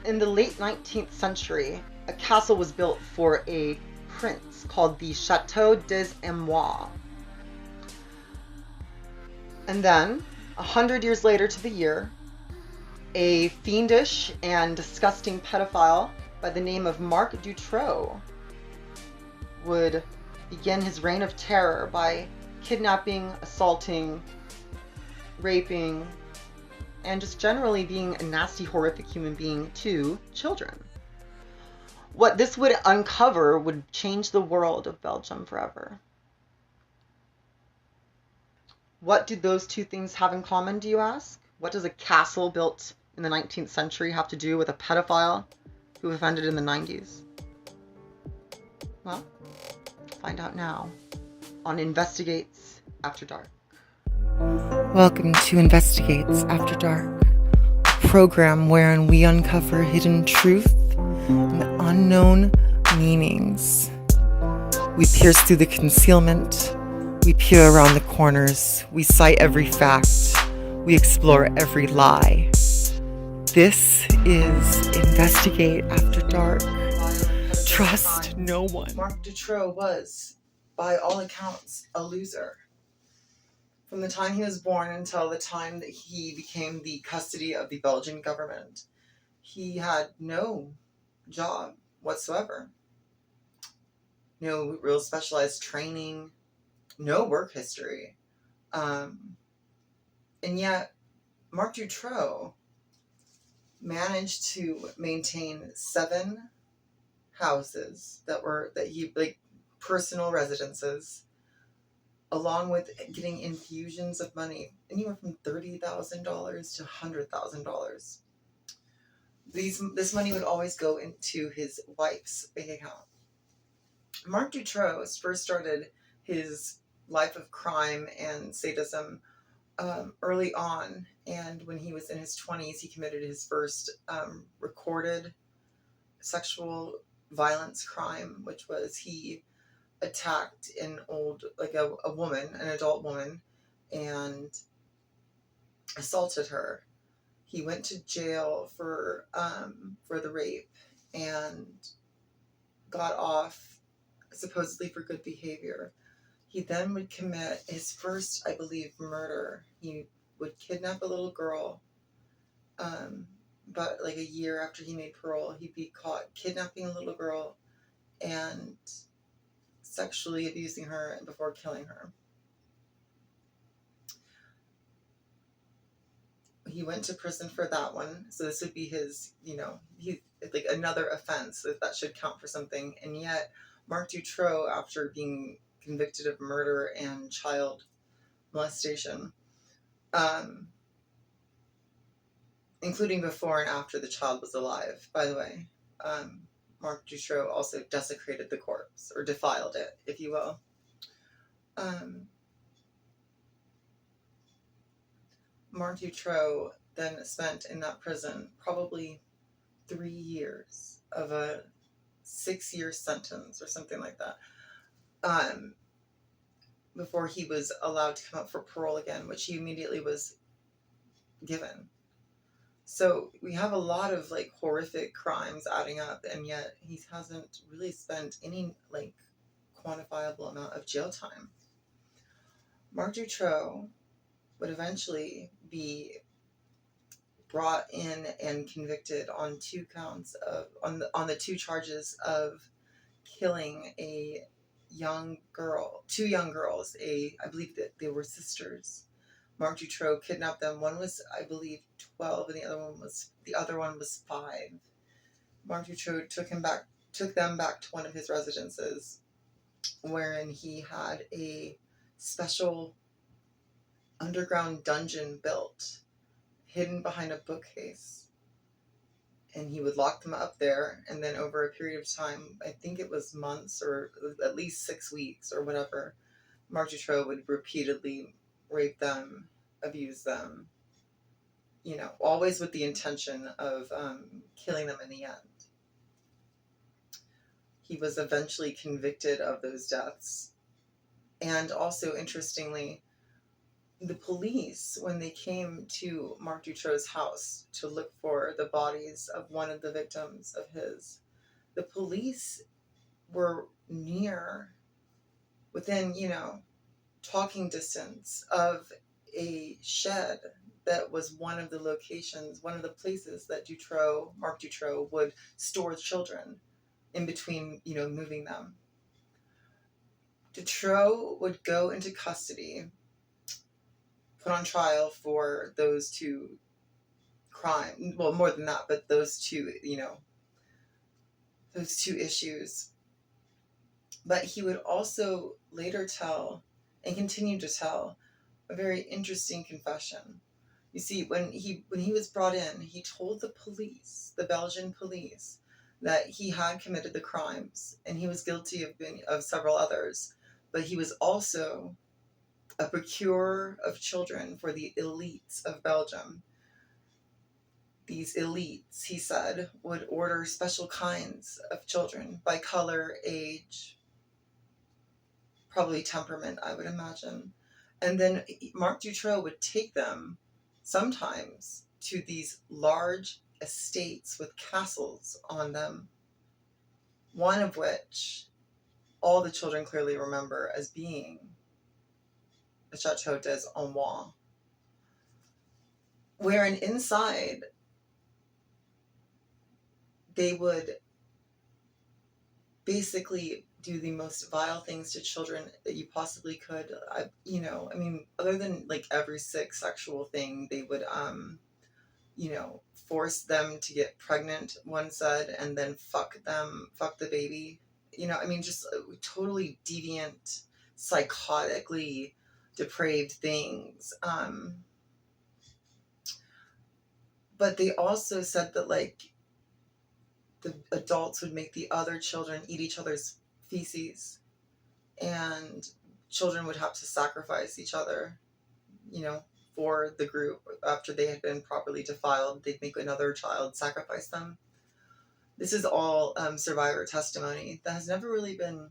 In the late 19th century, a castle was built for a prince called the Chateau des Amerois. And then, 100 years later to the year, a fiendish and disgusting pedophile by the name of Marc Dutroux would begin his reign of terror by kidnapping, assaulting, raping, and just generally being a nasty, horrific human being to children. What this would uncover would change the world of Belgium forever. What do those two things have in common, do you ask? What does a castle built in the 19th century have to do with a pedophile who offended in the 90s? Well, find out now on Investigates After Dark. Welcome to Investigates After Dark, a program wherein we uncover hidden truth and unknown meanings. We pierce through the concealment, we peer around the corners, we cite every fact, we explore every lie. This is Investigate After Dark. Trust no one. Marc Dutroux was, by all accounts, a loser. From the time he was born until the time that he became the custody of the Belgian government, he had no job whatsoever. No real specialized training, no work history. And yet, Marc Dutroux managed to maintain 7 houses that he, like, personal residences, along with getting infusions of money anywhere from $30,000 to $100,000. This money would always go into his wife's bank account. Marc Dutroux first started his life of crime and sadism early on, and when he was in his 20s, he committed his first recorded sexual violence crime, which was he attacked an adult woman, and assaulted her. He went to jail for the rape and got off supposedly for good behavior. He then would commit his first, I believe, murder. He would kidnap a little girl, but like a year after he made parole, he'd be caught kidnapping a little girl and sexually abusing her before killing her. He went to prison for that one, so this would be his, like another offense that should count for something. And yet, Marc Dutroux, after being convicted of murder and child molestation, including before and after the child was alive, by the way, Marc Dutroux also desecrated the corpse, or defiled it, if you will. Marc Dutroux then spent in that prison probably 3 years of a 6-year sentence or something like that, before he was allowed to come up for parole again, which he immediately was given. So we have a lot of like horrific crimes adding up, and yet he hasn't really spent any like quantifiable amount of jail time. Marc Dutroux would eventually be brought in and convicted on 2 counts of on the 2 charges of killing a young girl, 2 young girls. I believe that they were sisters. Marc Dutroux kidnapped them. One was, I believe, 12, and the other one was 5. Marc Dutroux took them back to one of his residences, wherein he had a special underground dungeon built, hidden behind a bookcase. And he would lock them up there, and then over a period of time, I think it was months or at least 6 weeks or whatever, Marc Dutroux would repeatedly rape them, abuse them, always with the intention of killing them in the end. He was eventually convicted of those deaths. And also, interestingly, the police, when they came to Marc Dutrox's house to look for the bodies of one of the victims of his, the police were within, talking distance of a shed that was one of the locations, one of the places that Marc Dutrox would store children in between, moving them. Dutrox would go into custody, put on trial for those two crimes. Well, more than that, but those two, those two issues. But he would also later tell and continue to tell a very interesting confession. You see, when he was brought in, he told the police, the Belgian police, that he had committed the crimes and he was guilty of several others, but he was also a procurer of children for the elites of Belgium. These elites, he said, would order special kinds of children by color, age, probably temperament, I would imagine. And then Marc Dutrox would take them sometimes to these large estates with castles on them, one of which all the children clearly remember as being the Chateau des Amerois, wherein inside they would basically do the most vile things to children that you possibly could. Other than like every sick sexual thing, they would, force them to get pregnant, one said, and then fuck the baby. Just totally deviant, psychotically depraved things. But they also said that, like, the adults would make the other children eat each other's feces, and children would have to sacrifice each other, for the group. After they had been properly defiled, they'd make another child sacrifice them. This is all survivor testimony that has never really been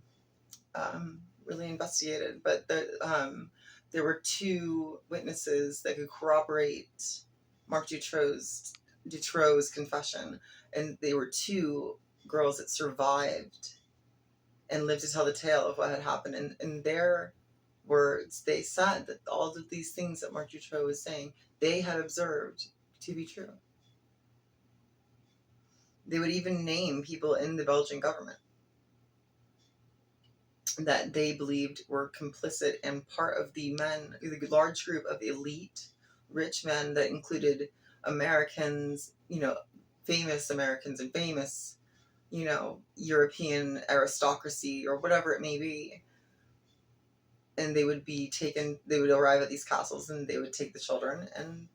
really investigated, but there were two witnesses that could corroborate Marc Dutrox's confession, and they were two girls that survived and lived to tell the tale of what had happened. And in their words, they said that all of these things that Marc Dutrox was saying, they had observed to be true. They would even name people in the Belgian government that they believed were complicit and part of the large group of elite rich men that included Americans, famous Americans and famous, European aristocracy or whatever it may be. And they would arrive at these castles and they would take the children, and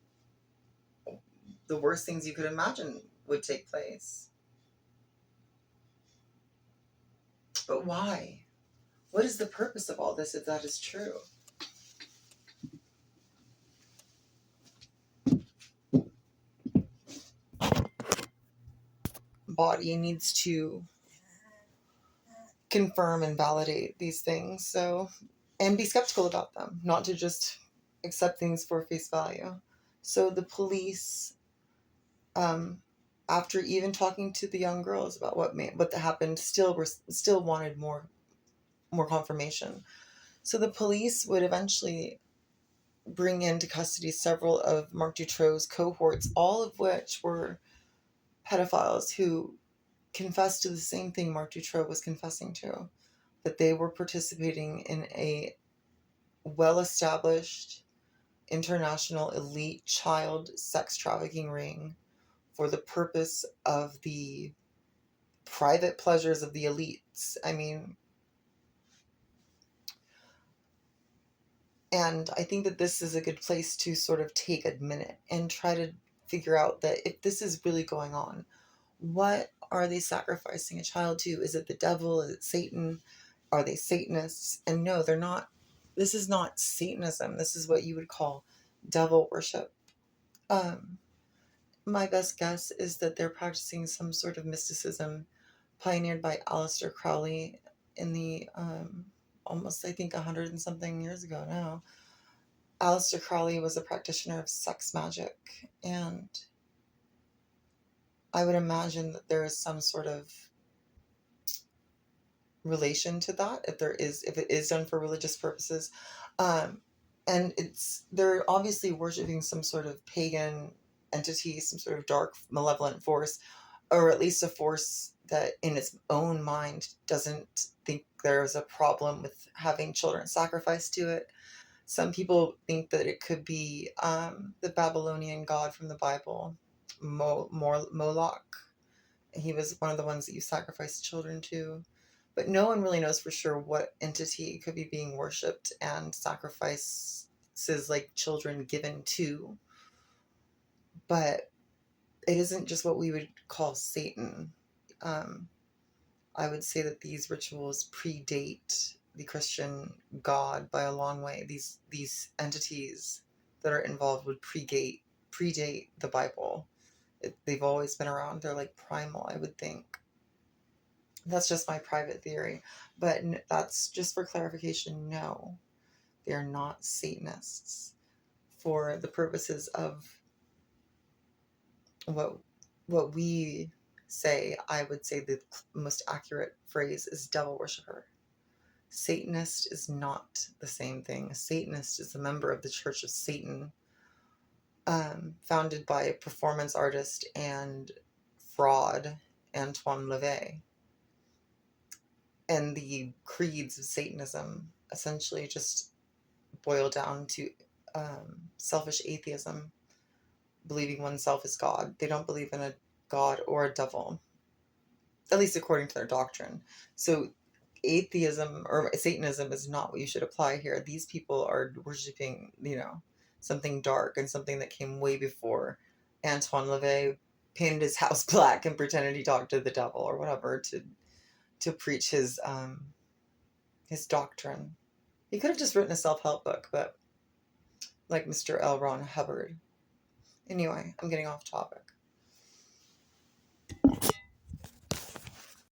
the worst things you could imagine would take place. But why? What is the purpose of all this if that is true? Body needs to confirm and validate these things, and be skeptical about them, not to just accept things for face value. So the police, after even talking to the young girls about what happened, still wanted more confirmation. So the police would eventually bring into custody several of Marc Dutrox's cohorts, all of which were pedophiles who confessed to the same thing Marc Dutrox was confessing to, that they were participating in a well-established international elite child sex trafficking ring for the purpose of the private pleasures of the elites. And I think that this is a good place to sort of take a minute and try to figure out that if this is really going on, what are they sacrificing a child to? Is it the devil? Is it Satan? Are they Satanists? And no, they're not. This is not Satanism. This is what you would call devil worship. My best guess is that they're practicing some sort of mysticism pioneered by Aleister Crowley in the almost, I think, 100 and something years ago now. Aleister Crowley was a practitioner of sex magic, and I would imagine that there is some sort of relation to that, if it is done for religious purposes. Um, and they're obviously worshiping some sort of pagan entity, some sort of dark, malevolent force, or at least a force that in its own mind doesn't think there's a problem with having children sacrificed to it. Some people think that it could be the Babylonian god from the Bible, Moloch. He was one of the ones that you sacrificed children to. But no one really knows for sure what entity could be being worshipped and sacrifices like children given to. But it isn't just what we would call Satan. I would say that these rituals predate the Christian God by a long way. These entities that are involved would predate the Bible. They've always been around. They're like primal, I would think. That's just my private theory. But that's just for clarification. No, they are not Satanists. For the purposes of what we say, I would say the most accurate phrase is devil worshiper. Satanist is not the same thing. A Satanist is a member of the Church of Satan, founded by performance artist and fraud Antoine Levey. And the creeds of Satanism essentially just boil down to selfish atheism, believing oneself is God. They don't believe in a God or a devil, at least according to their doctrine. So atheism or Satanism is not what you should apply here. These people are worshiping, something dark and something that came way before Antoine Levey painted his house black and pretended he talked to the devil or whatever to preach his doctrine. He could have just written a self-help book, but like Mr. L. Ron Hubbard. Anyway, I'm getting off topic.